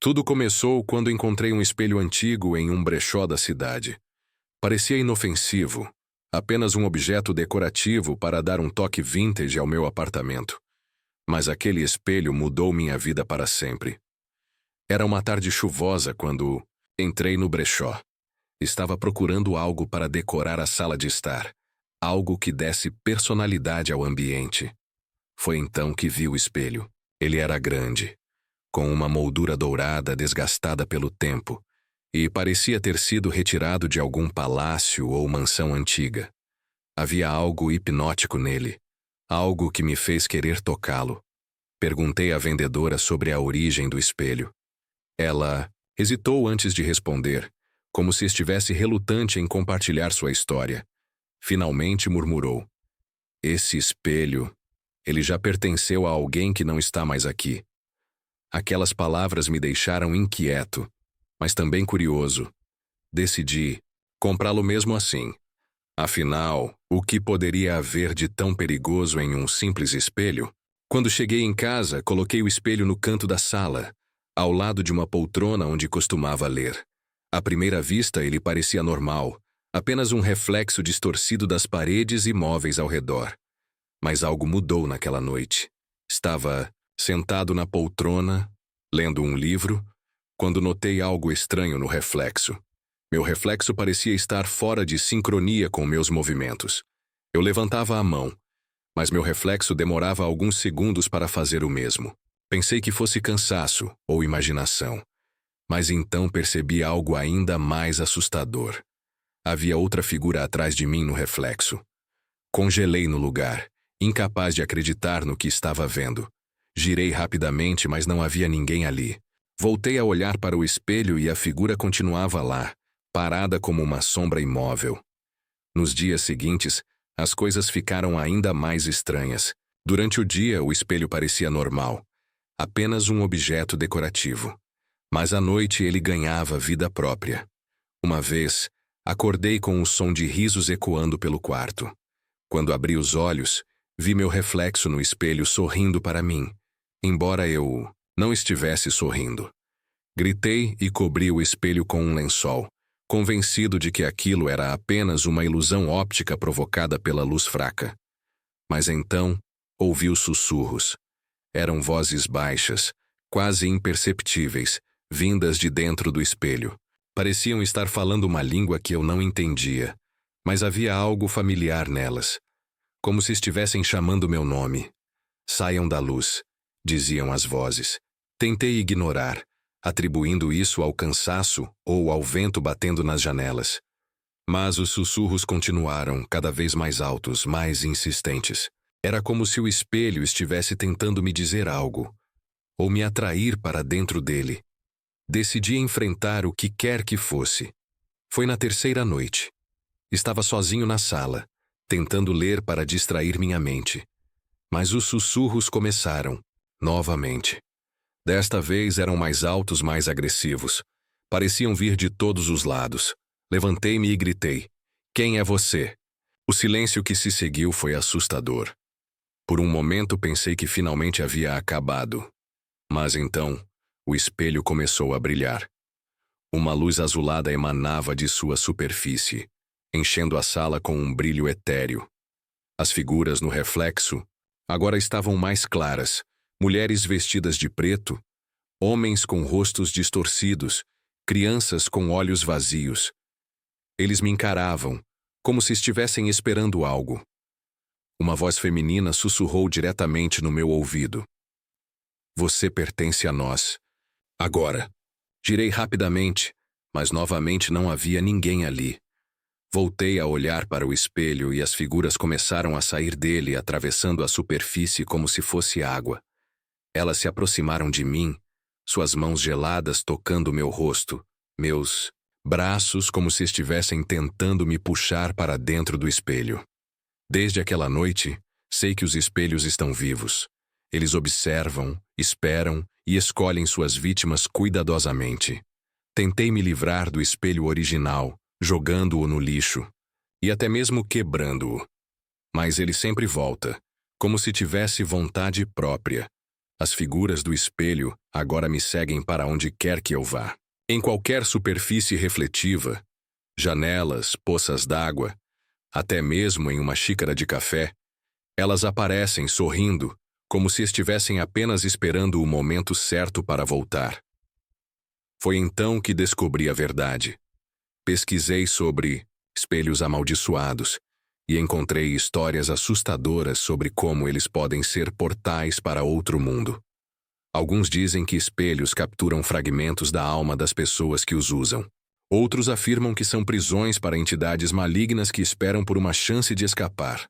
Tudo começou quando encontrei um espelho antigo em um brechó da cidade. Parecia inofensivo, apenas um objeto decorativo para dar um toque vintage ao meu apartamento. Mas aquele espelho mudou minha vida para sempre. Era uma tarde chuvosa quando entrei no brechó. Estava procurando algo para decorar a sala de estar, algo que desse personalidade ao ambiente. Foi então que vi o espelho. Ele era grande, com uma moldura dourada desgastada pelo tempo, e parecia ter sido retirado de algum palácio ou mansão antiga. Havia algo hipnótico nele, algo que me fez querer tocá-lo. Perguntei à vendedora sobre a origem do espelho. Ela hesitou antes de responder, como se estivesse relutante em compartilhar sua história. Finalmente murmurou: "Esse espelho, ele já pertenceu a alguém que não está mais aqui." Aquelas palavras me deixaram inquieto, mas também curioso. Decidi comprá-lo mesmo assim. Afinal, o que poderia haver de tão perigoso em um simples espelho? Quando cheguei em casa, coloquei o espelho no canto da sala, ao lado de uma poltrona onde costumava ler. À primeira vista, ele parecia normal, apenas um reflexo distorcido das paredes e móveis ao redor. Mas algo mudou naquela noite. Estava sentado na poltrona, lendo um livro, quando notei algo estranho no reflexo. Meu reflexo parecia estar fora de sincronia com meus movimentos. Eu levantava a mão, mas meu reflexo demorava alguns segundos para fazer o mesmo. Pensei que fosse cansaço ou imaginação, mas então percebi algo ainda mais assustador. Havia outra figura atrás de mim no reflexo. Congelei no lugar, incapaz de acreditar no que estava vendo. Girei rapidamente, mas não havia ninguém ali. Voltei a olhar para o espelho e a figura continuava lá, parada como uma sombra imóvel. Nos dias seguintes, as coisas ficaram ainda mais estranhas. Durante o dia, o espelho parecia normal, apenas um objeto decorativo. Mas à noite ele ganhava vida própria. Uma vez, acordei com o som de risos ecoando pelo quarto. Quando abri os olhos, vi meu reflexo no espelho sorrindo para mim, embora eu não estivesse sorrindo. Gritei e cobri o espelho com um lençol, convencido de que aquilo era apenas uma ilusão óptica provocada pela luz fraca. Mas então, ouvi os sussurros. Eram vozes baixas, quase imperceptíveis, vindas de dentro do espelho. Pareciam estar falando uma língua que eu não entendia, mas havia algo familiar nelas, como se estivessem chamando meu nome. "Saiam da luz", diziam as vozes. Tentei ignorar, atribuindo isso ao cansaço ou ao vento batendo nas janelas. Mas os sussurros continuaram, cada vez mais altos, mais insistentes. Era como se o espelho estivesse tentando me dizer algo, ou me atrair para dentro dele. Decidi enfrentar o que quer que fosse. Foi na terceira noite. Estava sozinho na sala, tentando ler para distrair minha mente. Mas os sussurros começaram, novamente. Desta vez eram mais altos, mais agressivos. Pareciam vir de todos os lados. Levantei-me e gritei: "Quem é você?" O silêncio que se seguiu foi assustador. Por um momento pensei que finalmente havia acabado. Mas então, o espelho começou a brilhar. Uma luz azulada emanava de sua superfície, enchendo a sala com um brilho etéreo. As figuras no reflexo agora estavam mais claras, mulheres vestidas de preto, homens com rostos distorcidos, crianças com olhos vazios. Eles me encaravam, como se estivessem esperando algo. Uma voz feminina sussurrou diretamente no meu ouvido: "Você pertence a nós. Agora." Girei rapidamente, mas novamente não havia ninguém ali. Voltei a olhar para o espelho e as figuras começaram a sair dele, atravessando a superfície como se fosse água. Elas se aproximaram de mim, suas mãos geladas tocando meu rosto, meus braços como se estivessem tentando me puxar para dentro do espelho. Desde aquela noite, sei que os espelhos estão vivos. Eles observam, esperam e escolhem suas vítimas cuidadosamente. Tentei me livrar do espelho original, jogando-o no lixo, e até mesmo quebrando-o. Mas ele sempre volta, como se tivesse vontade própria. As figuras do espelho agora me seguem para onde quer que eu vá. Em qualquer superfície refletiva, janelas, poças d'água, até mesmo em uma xícara de café, elas aparecem sorrindo, como se estivessem apenas esperando o momento certo para voltar. Foi então que descobri a verdade. Pesquisei sobre espelhos amaldiçoados e encontrei histórias assustadoras sobre como eles podem ser portais para outro mundo. Alguns dizem que espelhos capturam fragmentos da alma das pessoas que os usam. Outros afirmam que são prisões para entidades malignas que esperam por uma chance de escapar.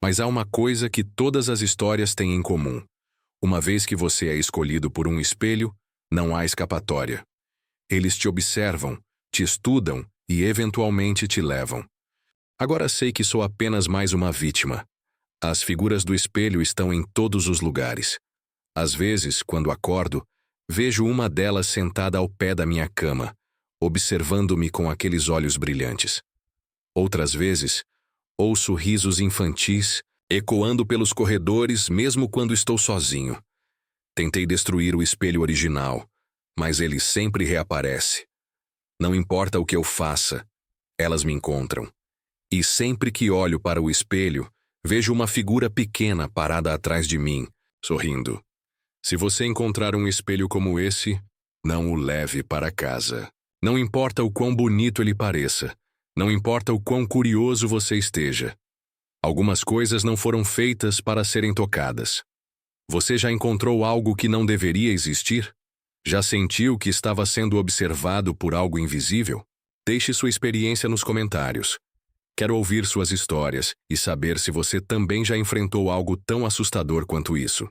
Mas há uma coisa que todas as histórias têm em comum. Uma vez que você é escolhido por um espelho, não há escapatória. Eles te observam, te estudam e eventualmente te levam. Agora sei que sou apenas mais uma vítima. As figuras do espelho estão em todos os lugares. Às vezes, quando acordo, vejo uma delas sentada ao pé da minha cama, observando-me com aqueles olhos brilhantes. Outras vezes, ouço risos infantis ecoando pelos corredores mesmo quando estou sozinho. Tentei destruir o espelho original, mas ele sempre reaparece. Não importa o que eu faça, elas me encontram. E sempre que olho para o espelho, vejo uma figura pequena parada atrás de mim, sorrindo. Se você encontrar um espelho como esse, não o leve para casa. Não importa o quão bonito ele pareça. Não importa o quão curioso você esteja. Algumas coisas não foram feitas para serem tocadas. Você já encontrou algo que não deveria existir? Já sentiu que estava sendo observado por algo invisível? Deixe sua experiência nos comentários. Quero ouvir suas histórias e saber se você também já enfrentou algo tão assustador quanto isso.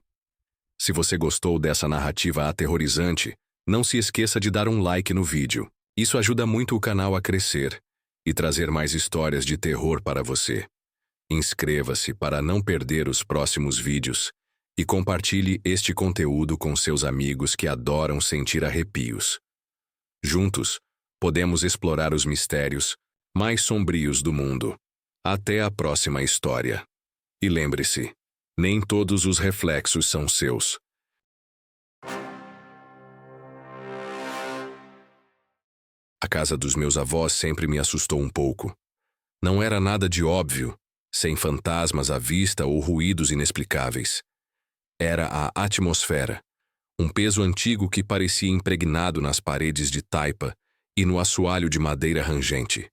Se você gostou dessa narrativa aterrorizante, não se esqueça de dar um like no vídeo. Isso ajuda muito o canal a crescer e trazer mais histórias de terror para você. Inscreva-se para não perder os próximos vídeos e compartilhe este conteúdo com seus amigos que adoram sentir arrepios. Juntos, podemos explorar os mistérios mais sombrios do mundo. Até a próxima história. E lembre-se, nem todos os reflexos são seus. A casa dos meus avós sempre me assustou um pouco. Não era nada de óbvio, sem fantasmas à vista ou ruídos inexplicáveis. Era a atmosfera, um peso antigo que parecia impregnado nas paredes de taipa e no assoalho de madeira rangente.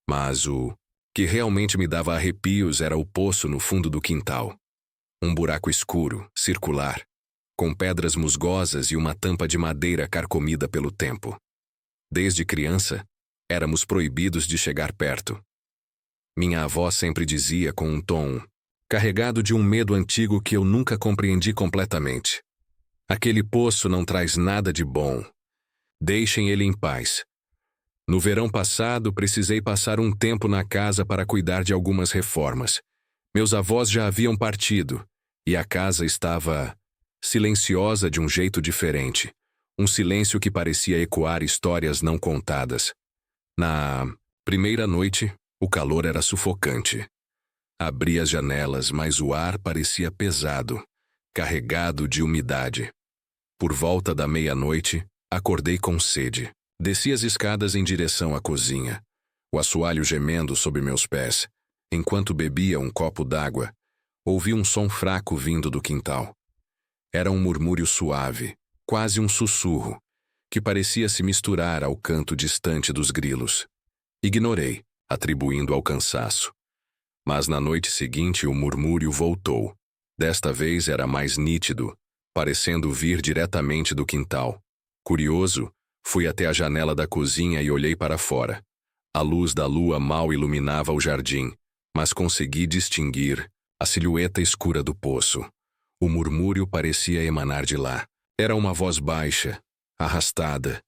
Mas o que realmente me dava arrepios era o poço no fundo do quintal. Um buraco escuro, circular, com pedras musgosas e uma tampa de madeira carcomida pelo tempo. Desde criança, éramos proibidos de chegar perto. Minha avó sempre dizia com um tom carregado de um medo antigo que eu nunca compreendi completamente. Aquele poço não traz nada de bom. Deixem ele em paz. No verão passado, precisei passar um tempo na casa para cuidar de algumas reformas. Meus avós já haviam partido, e a casa estava silenciosa de um jeito diferente. Um silêncio que parecia ecoar histórias não contadas. Na primeira noite, o calor era sufocante. Abri as janelas, mas o ar parecia pesado, carregado de umidade. Por volta da meia-noite, acordei com sede. Desci as escadas em direção à cozinha, o assoalho gemendo sob meus pés. Enquanto bebia um copo d'água, ouvi um som fraco vindo do quintal. Era um murmúrio suave, quase um sussurro, que parecia se misturar ao canto distante dos grilos. Ignorei, atribuindo ao cansaço. Mas na noite seguinte o murmúrio voltou. Desta vez era mais nítido, parecendo vir diretamente do quintal. Curioso, fui até a janela da cozinha e olhei para fora. A luz da lua mal iluminava o jardim, mas consegui distinguir a silhueta escura do poço. O murmúrio parecia emanar de lá. Era uma voz baixa, arrastada,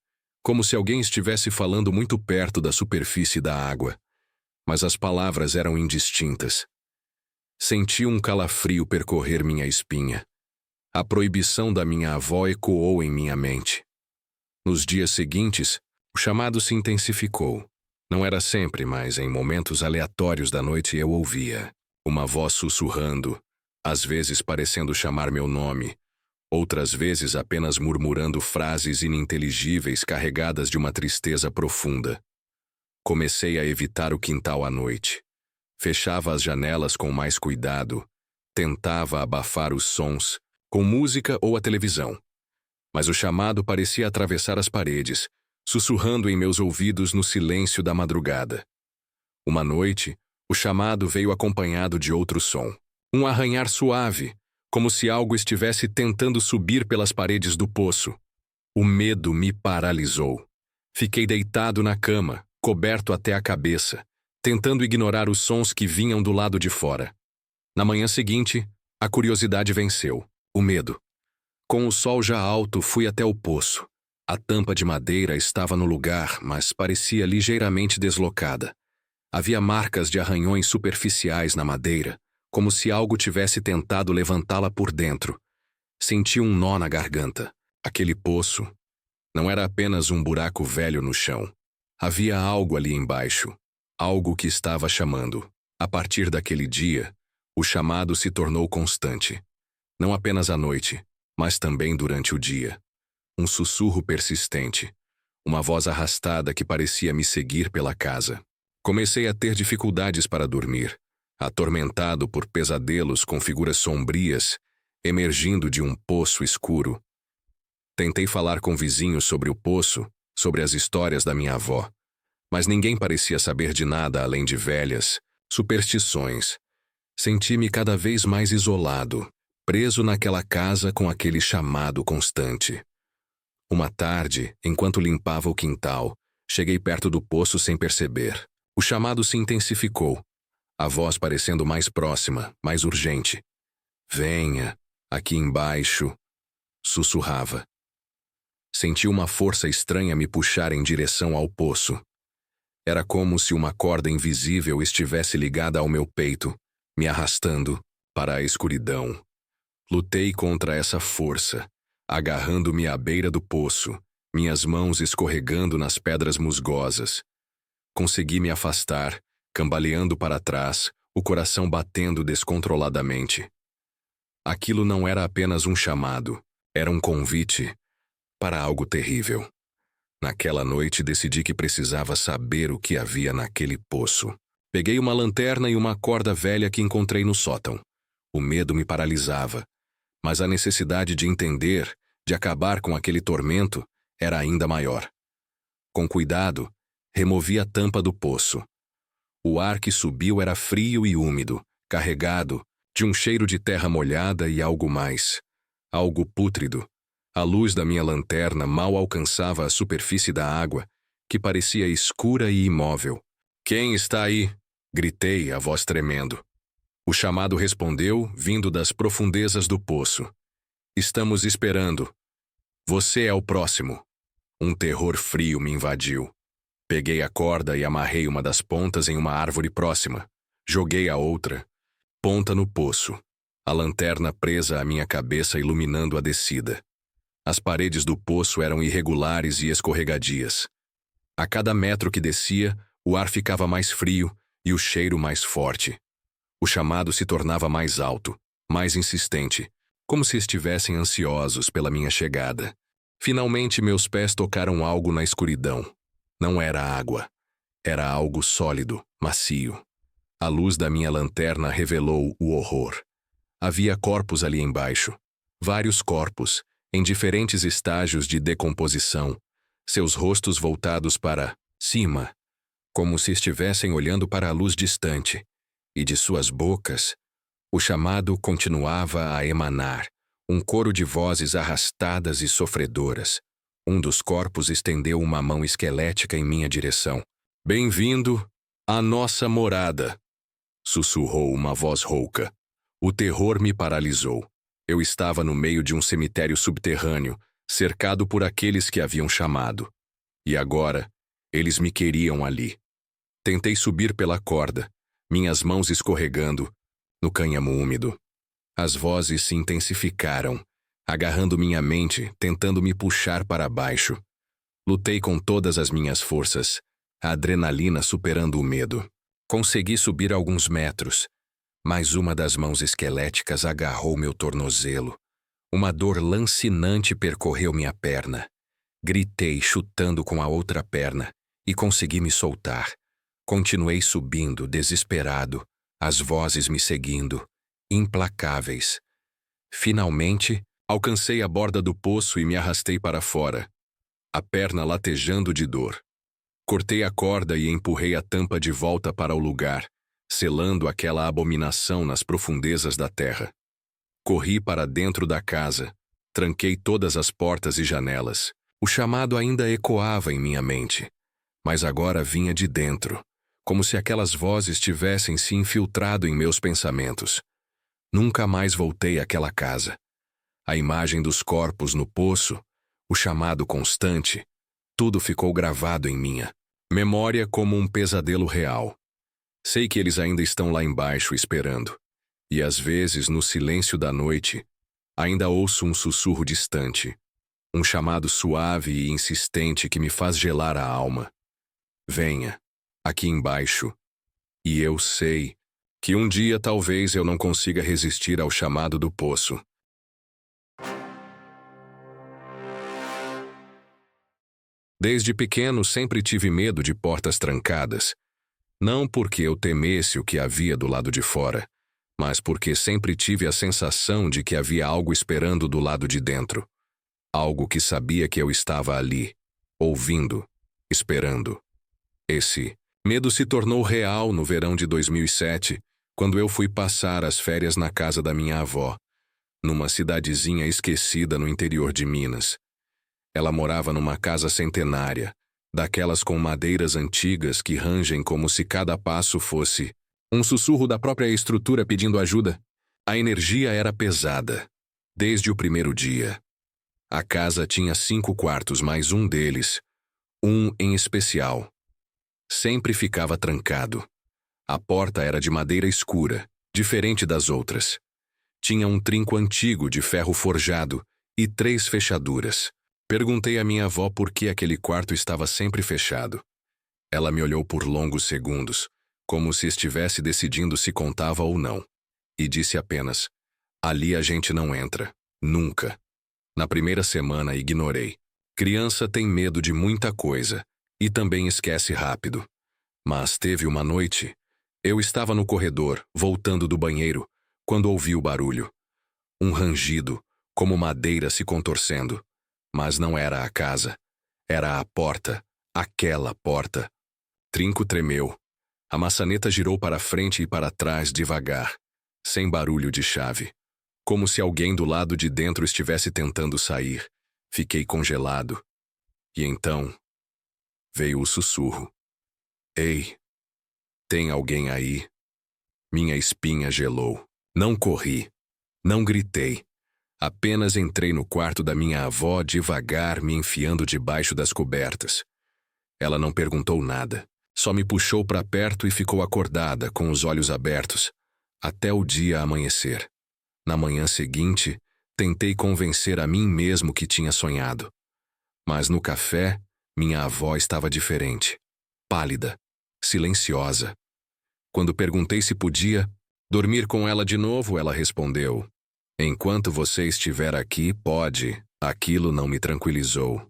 como se alguém estivesse falando muito perto da superfície da água. Mas as palavras eram indistintas. Senti um calafrio percorrer minha espinha. A proibição da minha avó ecoou em minha mente. Nos dias seguintes, o chamado se intensificou. Não era sempre, mas em momentos aleatórios da noite eu ouvia uma voz sussurrando, às vezes parecendo chamar meu nome, outras vezes apenas murmurando frases ininteligíveis carregadas de uma tristeza profunda. Comecei a evitar o quintal à noite. Fechava as janelas com mais cuidado, tentava abafar os sons, com música ou a televisão. Mas o chamado parecia atravessar as paredes, sussurrando em meus ouvidos no silêncio da madrugada. Uma noite, o chamado veio acompanhado de outro som. Um arranhar suave, como se algo estivesse tentando subir pelas paredes do poço. O medo me paralisou. Fiquei deitado na cama, coberto até a cabeça, tentando ignorar os sons que vinham do lado de fora. Na manhã seguinte, a curiosidade venceu, o medo. Com o sol já alto, fui até o poço. A tampa de madeira estava no lugar, mas parecia ligeiramente deslocada. Havia marcas de arranhões superficiais na madeira, como se algo tivesse tentado levantá-la por dentro. Senti um nó na garganta. Aquele poço não era apenas um buraco velho no chão. Havia algo ali embaixo, algo que estava chamando. A partir daquele dia, o chamado se tornou constante. Não apenas à noite, mas também durante o dia. Um sussurro persistente, uma voz arrastada que parecia me seguir pela casa. Comecei a ter dificuldades para dormir, atormentado por pesadelos com figuras sombrias, emergindo de um poço escuro. Tentei falar com vizinhos sobre o poço, sobre as histórias da minha avó, mas ninguém parecia saber de nada além de velhas superstições. Senti-me cada vez mais isolado, preso naquela casa com aquele chamado constante. Uma tarde, enquanto limpava o quintal, cheguei perto do poço sem perceber. O chamado se intensificou, a voz parecendo mais próxima, mais urgente. "Venha, aqui embaixo", sussurrava. Senti uma força estranha me puxar em direção ao poço. Era como se uma corda invisível estivesse ligada ao meu peito, me arrastando para a escuridão. Lutei contra essa força, agarrando-me à beira do poço, minhas mãos escorregando nas pedras musgosas. Consegui me afastar, cambaleando para trás, o coração batendo descontroladamente. Aquilo não era apenas um chamado, era um convite para algo terrível. Naquela noite decidi que precisava saber o que havia naquele poço. Peguei uma lanterna e uma corda velha que encontrei no sótão. O medo me paralisava, mas a necessidade de entender, de acabar com aquele tormento, era ainda maior. Com cuidado, removi a tampa do poço. O ar que subiu era frio e úmido, carregado de um cheiro de terra molhada e algo mais. Algo pútrido. A luz da minha lanterna mal alcançava a superfície da água, que parecia escura e imóvel. "Quem está aí?" gritei, a voz tremendo. O chamado respondeu, vindo das profundezas do poço. "Estamos esperando. Você é o próximo." Um terror frio me invadiu. Peguei a corda e amarrei uma das pontas em uma árvore próxima. Joguei a outra, ponta no poço. A lanterna presa à minha cabeça iluminando a descida. As paredes do poço eram irregulares e escorregadias. A cada metro que descia, o ar ficava mais frio e o cheiro mais forte. O chamado se tornava mais alto, mais insistente, como se estivessem ansiosos pela minha chegada. Finalmente meus pés tocaram algo na escuridão. Não era água. Era algo sólido, macio. A luz da minha lanterna revelou o horror. Havia corpos ali embaixo. Vários corpos, em diferentes estágios de decomposição, seus rostos voltados para cima, como se estivessem olhando para a luz distante, e de suas bocas, o chamado continuava a emanar, um coro de vozes arrastadas e sofredoras. Um dos corpos estendeu uma mão esquelética em minha direção. "Bem-vindo à nossa morada", sussurrou uma voz rouca. O terror me paralisou. Eu estava no meio de um cemitério subterrâneo, cercado por aqueles que haviam chamado. E agora, eles me queriam ali. Tentei subir pela corda, minhas mãos escorregando, no cânhamo úmido. As vozes se intensificaram, agarrando minha mente, tentando me puxar para baixo. Lutei com todas as minhas forças, a adrenalina superando o medo. Consegui subir alguns metros, mas uma das mãos esqueléticas agarrou meu tornozelo. Uma dor lancinante percorreu minha perna. Gritei, chutando com a outra perna, e consegui me soltar. Continuei subindo, desesperado, as vozes me seguindo, implacáveis. Finalmente, alcancei a borda do poço e me arrastei para fora, a perna latejando de dor. Cortei a corda e empurrei a tampa de volta para o lugar, selando aquela abominação nas profundezas da terra. Corri para dentro da casa, tranquei todas as portas e janelas. O chamado ainda ecoava em minha mente, mas agora vinha de dentro, como se aquelas vozes tivessem se infiltrado em meus pensamentos. Nunca mais voltei àquela casa. A imagem dos corpos no poço, o chamado constante, tudo ficou gravado em minha memória como um pesadelo real. Sei que eles ainda estão lá embaixo esperando, e às vezes, no silêncio da noite, ainda ouço um sussurro distante, um chamado suave e insistente que me faz gelar a alma. Venha, aqui embaixo. E eu sei que um dia talvez eu não consiga resistir ao chamado do poço. Desde pequeno sempre tive medo de portas trancadas. Não porque eu temesse o que havia do lado de fora, mas porque sempre tive a sensação de que havia algo esperando do lado de dentro. Algo que sabia que eu estava ali, ouvindo, esperando. Esse medo se tornou real no verão de 2007, quando eu fui passar as férias na casa da minha avó, numa cidadezinha esquecida no interior de Minas. Ela morava numa casa centenária, daquelas com madeiras antigas que rangem como se cada passo fosse um sussurro da própria estrutura pedindo ajuda. A energia era pesada, desde o primeiro dia. A casa tinha 5 quartos, mais um deles, um em especial, sempre ficava trancado. A porta era de madeira escura, diferente das outras. Tinha um trinco antigo de ferro forjado e 3 fechaduras. Perguntei à minha avó por que aquele quarto estava sempre fechado. Ela me olhou por longos segundos, como se estivesse decidindo se contava ou não, e disse apenas: ali a gente não entra, nunca. Na primeira semana ignorei. Criança tem medo de muita coisa, e também esquece rápido. Mas teve uma noite. Eu estava no corredor, voltando do banheiro, quando ouvi o barulho. Um rangido, como madeira se contorcendo. Mas não era a casa. Era a porta. Aquela porta. Trinco tremeu. A maçaneta girou para frente e para trás devagar, sem barulho de chave. Como se alguém do lado de dentro estivesse tentando sair. Fiquei congelado. E então veio o sussurro. Ei, tem alguém aí? Minha espinha gelou. Não corri. Não gritei. Apenas entrei no quarto da minha avó devagar, me enfiando debaixo das cobertas. Ela não perguntou nada. Só me puxou para perto e ficou acordada, com os olhos abertos, até o dia amanhecer. Na manhã seguinte, tentei convencer a mim mesmo que tinha sonhado. Mas no café, minha avó estava diferente. Pálida, silenciosa. Quando perguntei se podia dormir com ela de novo, ela respondeu: enquanto você estiver aqui, pode. Aquilo não me tranquilizou.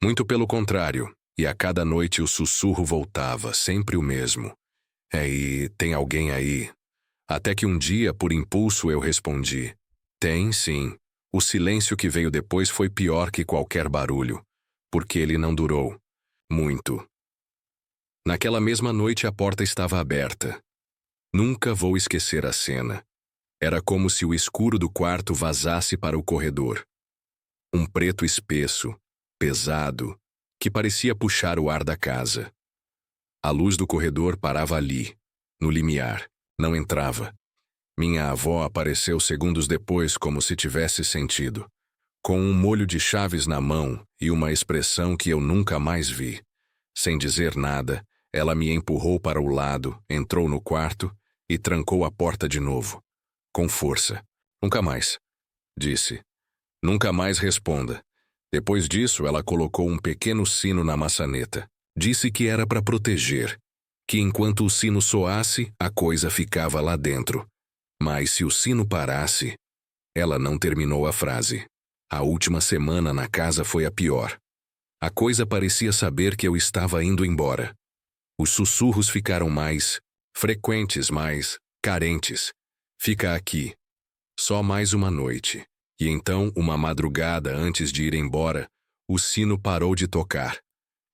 Muito pelo contrário, e a cada noite o sussurro voltava, sempre o mesmo. Ei, tem alguém aí? Até que um dia, por impulso, eu respondi: tem, sim. O silêncio que veio depois foi pior que qualquer barulho, porque ele não durou muito. Naquela mesma noite a porta estava aberta. Nunca vou esquecer a cena. Era como se o escuro do quarto vazasse para o corredor. Um preto espesso, pesado, que parecia puxar o ar da casa. A luz do corredor parava ali, no limiar. Não entrava. Minha avó apareceu segundos depois como se tivesse sentido, com um molho de chaves na mão e uma expressão que eu nunca mais vi. Sem dizer nada, ela me empurrou para o lado, entrou no quarto e trancou a porta de novo, com força. Nunca mais, disse. Nunca mais responda. Depois disso, ela colocou um pequeno sino na maçaneta. Disse que era para proteger, que enquanto o sino soasse, a coisa ficava lá dentro. Mas se o sino parasse, Ela não terminou a frase. A última semana na casa foi a pior. A coisa parecia saber que eu estava indo embora. Os sussurros ficaram mais frequentes, mais carentes. Fica aqui. Só mais uma noite. E então, uma madrugada antes de ir embora, o sino parou de tocar.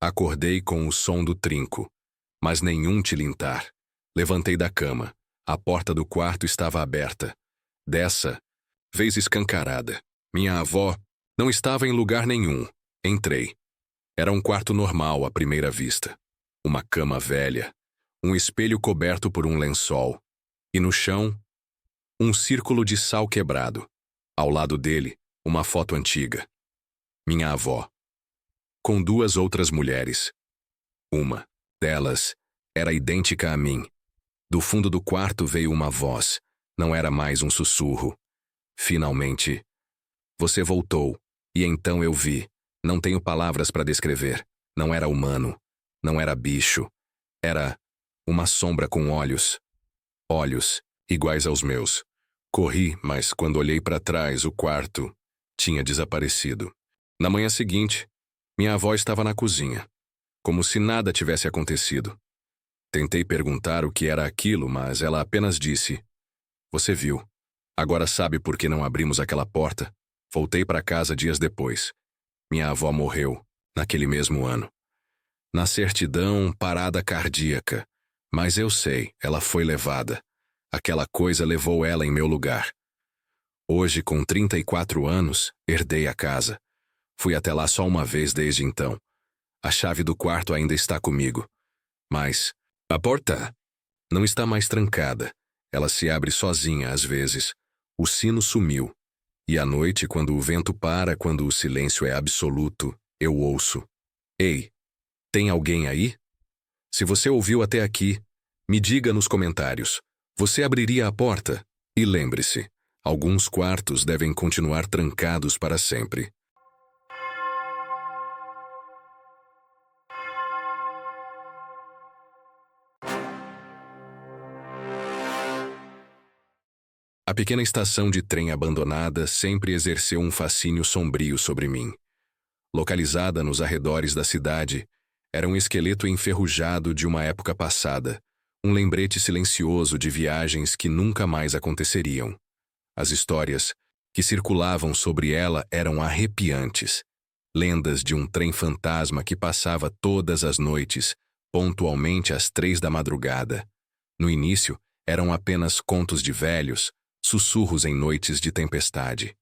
Acordei com o som do trinco, mas nenhum tilintar. Levantei da cama. A porta do quarto estava aberta. Dessa vez escancarada. Minha avó não estava em lugar nenhum. Entrei. Era um quarto normal à primeira vista. Uma cama velha, um espelho coberto por um lençol. E no chão, um círculo de sal quebrado. Ao lado dele, uma foto antiga. Minha avó. Com duas outras mulheres. Uma delas era idêntica a mim. Do fundo do quarto veio uma voz. Não era mais um sussurro. Finalmente. Você voltou. E então eu vi. Não tenho palavras para descrever. Não era humano. Não era bicho. Era uma sombra com olhos. Olhos iguais aos meus. Corri, mas quando olhei para trás, o quarto tinha desaparecido. Na manhã seguinte, minha avó estava na cozinha, como se nada tivesse acontecido. Tentei perguntar o que era aquilo, mas ela apenas disse: Você viu. Agora sabe por que não abrimos aquela porta? Voltei para casa dias depois. Minha avó morreu, naquele mesmo ano. Na certidão, parada cardíaca. Mas eu sei, ela foi levada. Aquela coisa levou ela em meu lugar. Hoje, com 34 anos, herdei a casa. Fui até lá só uma vez desde então. A chave do quarto ainda está comigo. Mas a porta não está mais trancada. Ela se abre sozinha às vezes. O sino sumiu. E à noite, quando o vento para, quando o silêncio é absoluto, eu ouço: Ei, tem alguém aí? Se você ouviu até aqui, me diga nos comentários. Você abriria a porta? E lembre-se, alguns quartos devem continuar trancados para sempre. A pequena estação de trem abandonada sempre exerceu um fascínio sombrio sobre mim. Localizada nos arredores da cidade, era um esqueleto enferrujado de uma época passada, um lembrete silencioso de viagens que nunca mais aconteceriam. As histórias que circulavam sobre ela eram arrepiantes. Lendas de um trem fantasma que passava todas as noites, pontualmente às 3 da madrugada. No início, eram apenas contos de velhos, sussurros em noites de tempestade.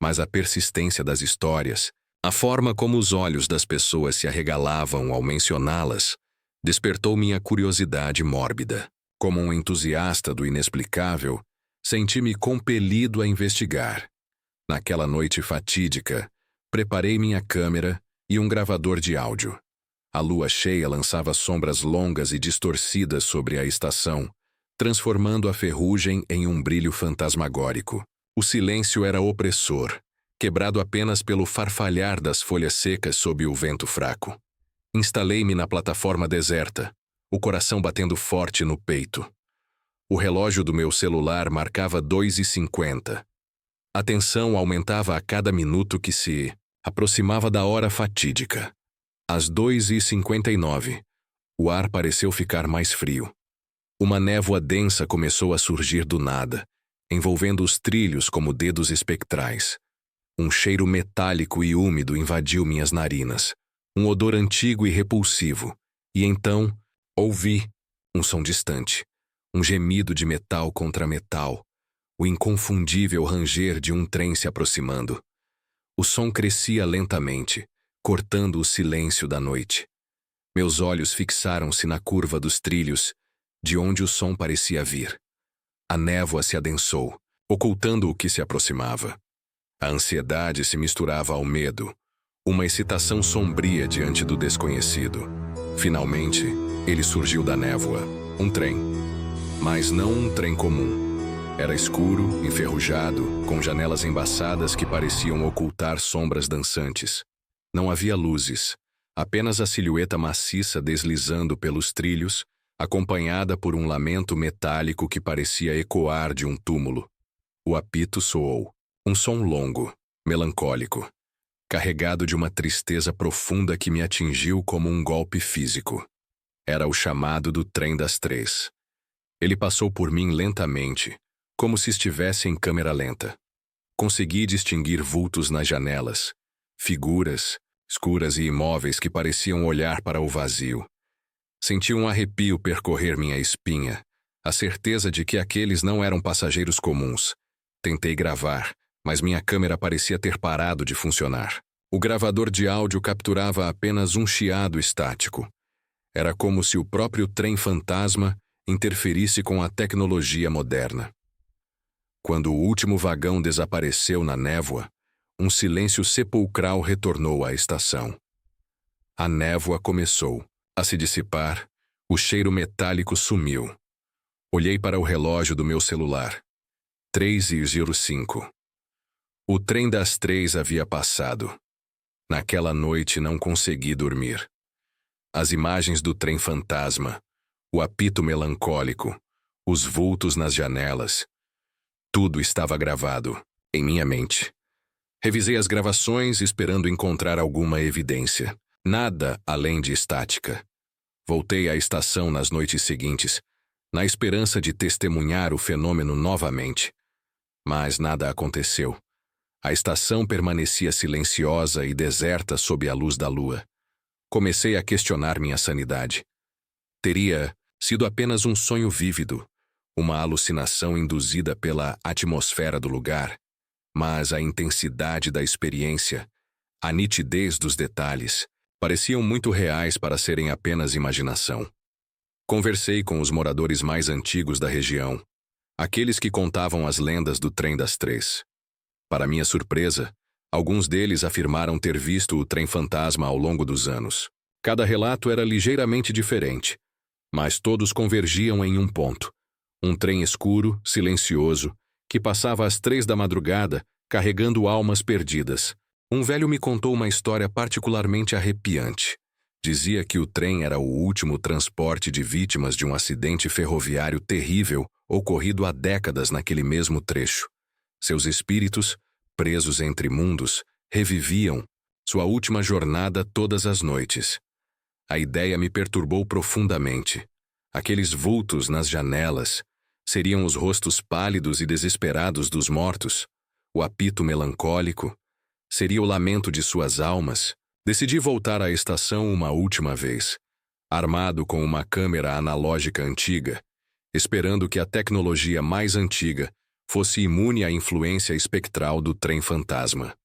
Mas a persistência das histórias, a forma como os olhos das pessoas se arregalavam ao mencioná-las, despertou minha curiosidade mórbida. Como um entusiasta do inexplicável, senti-me compelido a investigar. Naquela noite fatídica, preparei minha câmera e um gravador de áudio. A lua cheia lançava sombras longas e distorcidas sobre a estação, transformando a ferrugem em um brilho fantasmagórico. O silêncio era opressor, quebrado apenas pelo farfalhar das folhas secas sob o vento fraco. Instalei-me na plataforma deserta, o coração batendo forte no peito. O relógio do meu celular marcava 2h50. A tensão aumentava a cada minuto que se aproximava da hora fatídica. Às 2h59, o ar pareceu ficar mais frio. Uma névoa densa começou a surgir do nada, envolvendo os trilhos como dedos espectrais. Um cheiro metálico e úmido invadiu minhas narinas. Um odor antigo e repulsivo. E então, ouvi um som distante. Um gemido de metal contra metal. O inconfundível ranger de um trem se aproximando. O som crescia lentamente, cortando o silêncio da noite. Meus olhos fixaram-se na curva dos trilhos, de onde o som parecia vir. A névoa se adensou, ocultando o que se aproximava. A ansiedade se misturava ao medo, uma excitação sombria diante do desconhecido. Finalmente, ele surgiu da névoa, um trem. Mas não um trem comum. Era escuro, enferrujado, com janelas embaçadas que pareciam ocultar sombras dançantes. Não havia luzes, apenas a silhueta maciça deslizando pelos trilhos, acompanhada por um lamento metálico que parecia ecoar de um túmulo. O apito soou. Um som longo, melancólico, carregado de uma tristeza profunda que me atingiu como um golpe físico. Era o chamado do trem das 3. Ele passou por mim lentamente, como se estivesse em câmera lenta. Consegui distinguir vultos nas janelas, figuras, escuras e imóveis que pareciam olhar para o vazio. Senti um arrepio percorrer minha espinha, a certeza de que aqueles não eram passageiros comuns. Tentei gravar, mas minha câmera parecia ter parado de funcionar. O gravador de áudio capturava apenas um chiado estático. Era como se o próprio trem fantasma interferisse com a tecnologia moderna. Quando o último vagão desapareceu na névoa, um silêncio sepulcral retornou à estação. A névoa começou a se dissipar, o cheiro metálico sumiu. Olhei para o relógio do meu celular. 3:05. O trem das 3 havia passado. Naquela noite não consegui dormir. As imagens do trem fantasma, o apito melancólico, os vultos nas janelas, tudo estava gravado em minha mente. Revisei as gravações esperando encontrar alguma evidência. Nada além de estática. Voltei à estação nas noites seguintes, na esperança de testemunhar o fenômeno novamente. Mas nada aconteceu. A estação permanecia silenciosa e deserta sob a luz da lua. Comecei a questionar minha sanidade. Teria sido apenas um sonho vívido, uma alucinação induzida pela atmosfera do lugar, mas a intensidade da experiência, a nitidez dos detalhes, pareciam muito reais para serem apenas imaginação. Conversei com os moradores mais antigos da região, aqueles que contavam as lendas do trem das 3. Para minha surpresa, alguns deles afirmaram ter visto o trem fantasma ao longo dos anos. Cada relato era ligeiramente diferente, mas todos convergiam em um ponto. Um trem escuro, silencioso, que passava às 3 da madrugada, carregando almas perdidas. Um velho me contou uma história particularmente arrepiante. Dizia que o trem era o último transporte de vítimas de um acidente ferroviário terrível ocorrido há décadas naquele mesmo trecho. Seus espíritos, presos entre mundos, reviviam sua última jornada todas as noites. A ideia me perturbou profundamente. Aqueles vultos nas janelas seriam os rostos pálidos e desesperados dos mortos? O apito melancólico seria o lamento de suas almas? Decidi voltar à estação uma última vez, armado com uma câmera analógica antiga, esperando que a tecnologia mais antiga fosse imune à influência espectral do trem fantasma.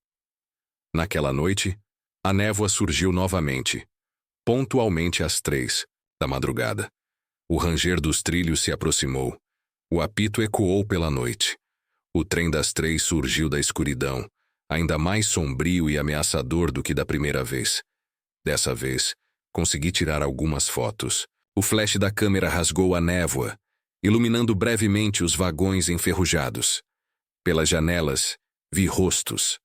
Naquela noite, a névoa surgiu novamente, pontualmente às 3 da madrugada. O ranger dos trilhos se aproximou. O apito ecoou pela noite. O trem das 3 surgiu da escuridão, ainda mais sombrio e ameaçador do que da primeira vez. Dessa vez, consegui tirar algumas fotos. O flash da câmera rasgou a névoa, iluminando brevemente os vagões enferrujados. Pelas janelas, vi rostos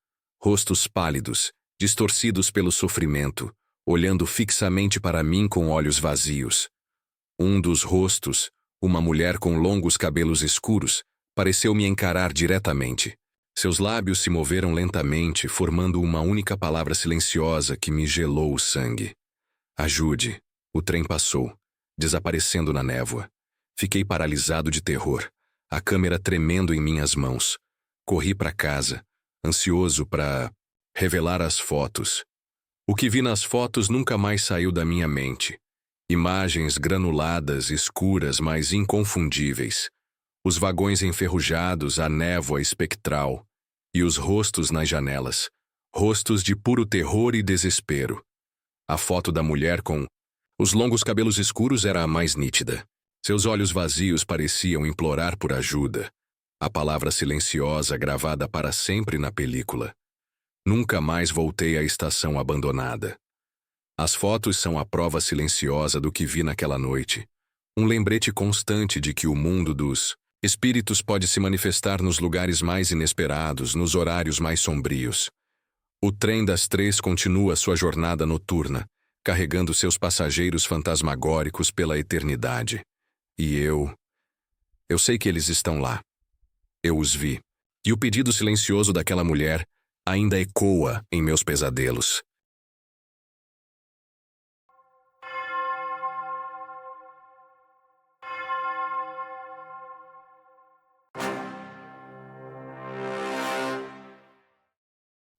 pálidos, distorcidos pelo sofrimento, olhando fixamente para mim com olhos vazios. Um dos rostos, uma mulher com longos cabelos escuros, pareceu me encarar diretamente. Seus lábios se moveram lentamente, formando uma única palavra silenciosa que me gelou o sangue. Ajude. O trem passou, desaparecendo na névoa. Fiquei paralisado de terror, a câmera tremendo em minhas mãos. Corri para casa, ansioso para revelar as fotos. O que vi nas fotos nunca mais saiu da minha mente. Imagens granuladas, escuras, mas inconfundíveis. Os vagões enferrujados, a névoa espectral. E os rostos nas janelas. Rostos de puro terror e desespero. A foto da mulher com os longos cabelos escuros era a mais nítida. Seus olhos vazios pareciam implorar por ajuda. A palavra silenciosa gravada para sempre na película. Nunca mais voltei à estação abandonada. As fotos são a prova silenciosa do que vi naquela noite. Um lembrete constante de que o mundo dos espíritos pode se manifestar nos lugares mais inesperados, nos horários mais sombrios. O trem das 3 continua sua jornada noturna, carregando seus passageiros fantasmagóricos pela eternidade. E eu sei que eles estão lá. Eu os vi. E o pedido silencioso daquela mulher ainda ecoa em meus pesadelos.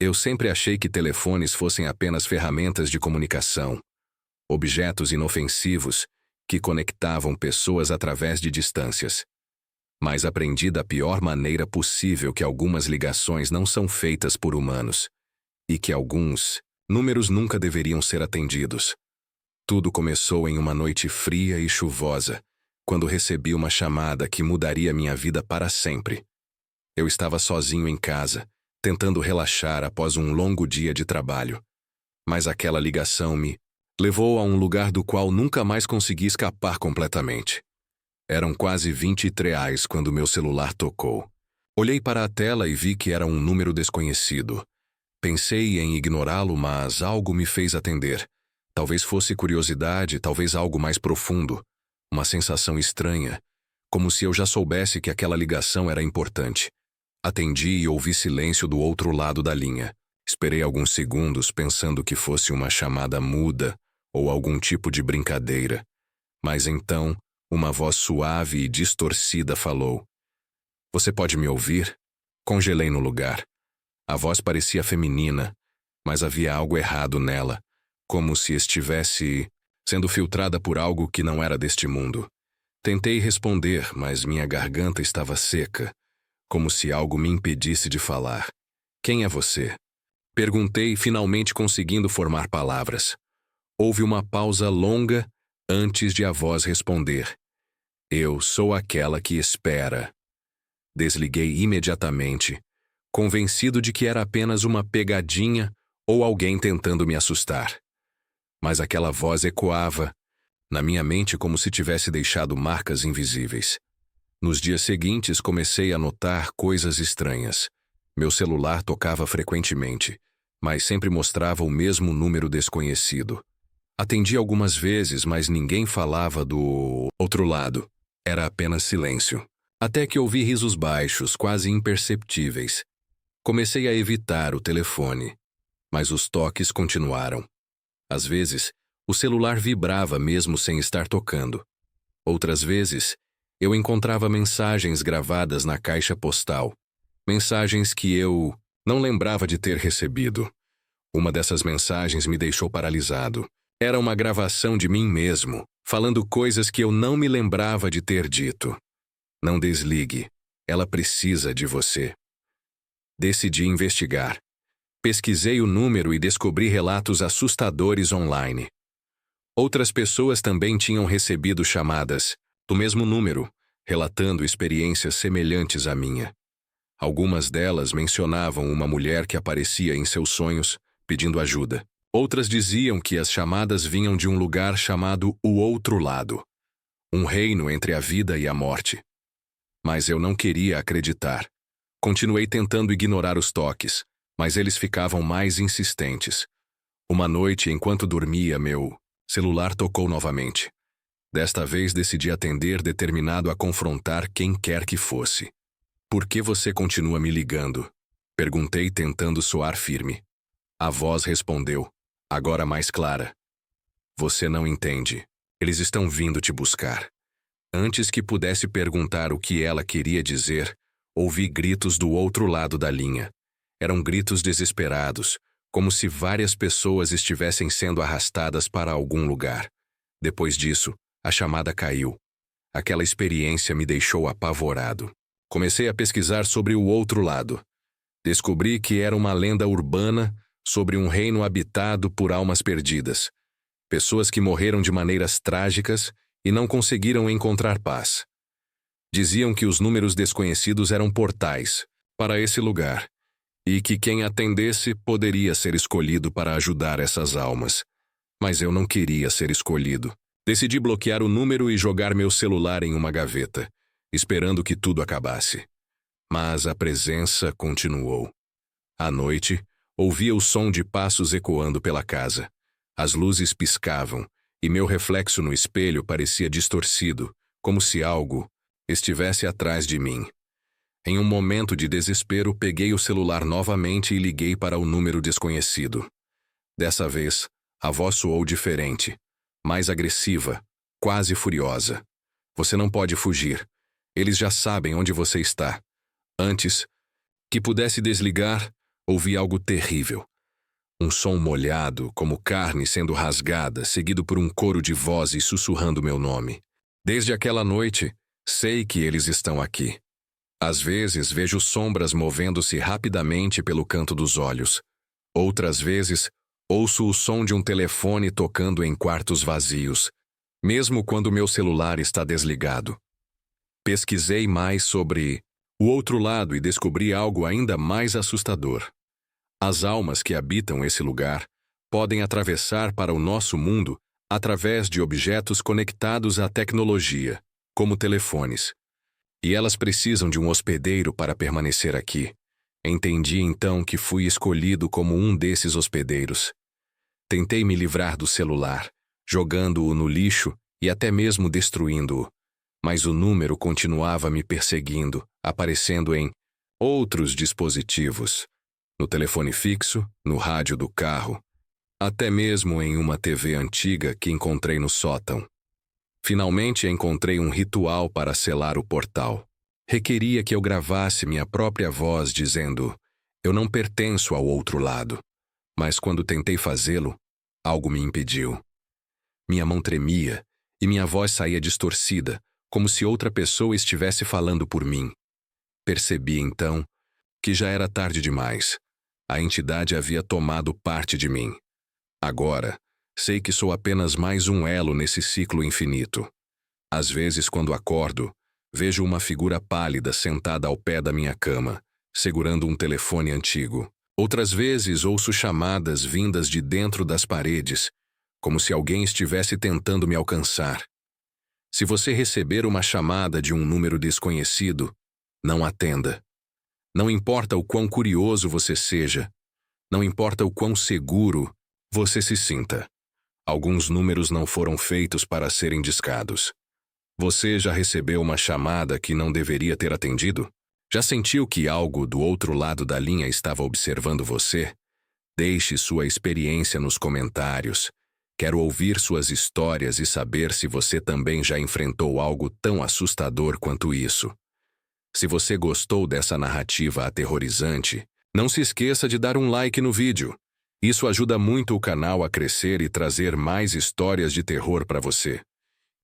Eu sempre achei que telefones fossem apenas ferramentas de comunicação, objetos inofensivos que conectavam pessoas através de distâncias. Mas aprendi da pior maneira possível que algumas ligações não são feitas por humanos e que alguns números nunca deveriam ser atendidos. Tudo começou em uma noite fria e chuvosa, quando recebi uma chamada que mudaria minha vida para sempre. Eu estava sozinho em casa, tentando relaxar após um longo dia de trabalho. Mas aquela ligação me levou a um lugar do qual nunca mais consegui escapar completamente. Eram quase 23 quando meu celular tocou. Olhei para a tela e vi que era um número desconhecido. Pensei em ignorá-lo, mas algo me fez atender. Talvez fosse curiosidade, talvez algo mais profundo. Uma sensação estranha, como se eu já soubesse que aquela ligação era importante. Atendi e ouvi silêncio do outro lado da linha. Esperei alguns segundos pensando que fosse uma chamada muda ou algum tipo de brincadeira. Mas então, uma voz suave e distorcida falou. Você pode me ouvir? Congelei no lugar. A voz parecia feminina, mas havia algo errado nela, como se estivesse sendo filtrada por algo que não era deste mundo. Tentei responder, mas minha garganta estava seca, como se algo me impedisse de falar. Quem é você? Perguntei, finalmente conseguindo formar palavras. Houve uma pausa longa antes de a voz responder. Eu sou aquela que espera. Desliguei imediatamente, convencido de que era apenas uma pegadinha ou alguém tentando me assustar. Mas aquela voz ecoava na minha mente como se tivesse deixado marcas invisíveis. Nos dias seguintes comecei a notar coisas estranhas. Meu celular tocava frequentemente, mas sempre mostrava o mesmo número desconhecido. Atendi algumas vezes, mas ninguém falava do outro lado. Era apenas silêncio. Até que ouvi risos baixos, quase imperceptíveis. Comecei a evitar o telefone, mas os toques continuaram. Às vezes, o celular vibrava mesmo sem estar tocando. Outras vezes, eu encontrava mensagens gravadas na caixa postal. Mensagens que eu não lembrava de ter recebido. Uma dessas mensagens me deixou paralisado. Era uma gravação de mim mesmo, falando coisas que eu não me lembrava de ter dito. Não desligue. Ela precisa de você. Decidi investigar. Pesquisei o número e descobri relatos assustadores online. Outras pessoas também tinham recebido chamadas do mesmo número, relatando experiências semelhantes à minha. Algumas delas mencionavam uma mulher que aparecia em seus sonhos, pedindo ajuda. Outras diziam que as chamadas vinham de um lugar chamado O Outro Lado, um reino entre a vida e a morte. Mas eu não queria acreditar. Continuei tentando ignorar os toques, mas eles ficavam mais insistentes. Uma noite, enquanto dormia, meu celular tocou novamente. Desta vez decidi atender, determinado a confrontar quem quer que fosse. Por que você continua me ligando? Perguntei, tentando soar firme. A voz respondeu, agora mais clara. Você não entende. Eles estão vindo te buscar. Antes que pudesse perguntar o que ela queria dizer, ouvi gritos do outro lado da linha. Eram gritos desesperados, como se várias pessoas estivessem sendo arrastadas para algum lugar. Depois disso, a chamada caiu. Aquela experiência me deixou apavorado. Comecei a pesquisar sobre o outro lado. Descobri que era uma lenda urbana sobre um reino habitado por almas perdidas. Pessoas que morreram de maneiras trágicas e não conseguiram encontrar paz. Diziam que os números desconhecidos eram portais para esse lugar e que quem atendesse poderia ser escolhido para ajudar essas almas. Mas eu não queria ser escolhido. Decidi bloquear o número e jogar meu celular em uma gaveta, esperando que tudo acabasse. Mas a presença continuou. À noite, ouvia o som de passos ecoando pela casa. As luzes piscavam e meu reflexo no espelho parecia distorcido, como se algo estivesse atrás de mim. Em um momento de desespero, peguei o celular novamente e liguei para o número desconhecido. Dessa vez, a voz soou diferente, mais agressiva, quase furiosa. Você não pode fugir. Eles já sabem onde você está. Antes que pudesse desligar, ouvi algo terrível. Um som molhado, como carne sendo rasgada, seguido por um coro de vozes sussurrando meu nome. Desde aquela noite, sei que eles estão aqui. Às vezes, vejo sombras movendo-se rapidamente pelo canto dos olhos. Outras vezes, ouço o som de um telefone tocando em quartos vazios, mesmo quando meu celular está desligado. Pesquisei mais sobre o outro lado e descobri algo ainda mais assustador. As almas que habitam esse lugar podem atravessar para o nosso mundo através de objetos conectados à tecnologia, como telefones. E elas precisam de um hospedeiro para permanecer aqui. Entendi então que fui escolhido como um desses hospedeiros. Tentei me livrar do celular, jogando-o no lixo e até mesmo destruindo-o. Mas o número continuava me perseguindo, aparecendo em outros dispositivos. No telefone fixo, no rádio do carro, até mesmo em uma TV antiga que encontrei no sótão. Finalmente encontrei um ritual para selar o portal. Requeria que eu gravasse minha própria voz dizendo: eu não pertenço ao outro lado. Mas quando tentei fazê-lo, algo me impediu. Minha mão tremia e minha voz saía distorcida, como se outra pessoa estivesse falando por mim. Percebi então que já era tarde demais. A entidade havia tomado parte de mim. Agora, sei que sou apenas mais um elo nesse ciclo infinito. Às vezes, quando acordo, vejo uma figura pálida sentada ao pé da minha cama, segurando um telefone antigo. Outras vezes, ouço chamadas vindas de dentro das paredes, como se alguém estivesse tentando me alcançar. Se você receber uma chamada de um número desconhecido, não atenda. Não importa o quão curioso você seja, não importa o quão seguro você se sinta. Alguns números não foram feitos para serem discados. Você já recebeu uma chamada que não deveria ter atendido? Já sentiu que algo do outro lado da linha estava observando você? Deixe sua experiência nos comentários. Quero ouvir suas histórias e saber se você também já enfrentou algo tão assustador quanto isso. Se você gostou dessa narrativa aterrorizante, não se esqueça de dar um like no vídeo. Isso ajuda muito o canal a crescer e trazer mais histórias de terror para você.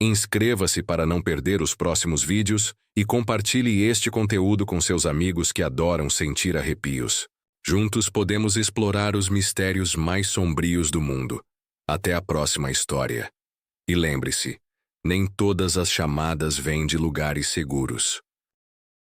Inscreva-se para não perder os próximos vídeos e compartilhe este conteúdo com seus amigos que adoram sentir arrepios. Juntos podemos explorar os mistérios mais sombrios do mundo. Até a próxima história. E lembre-se, nem todas as chamadas vêm de lugares seguros.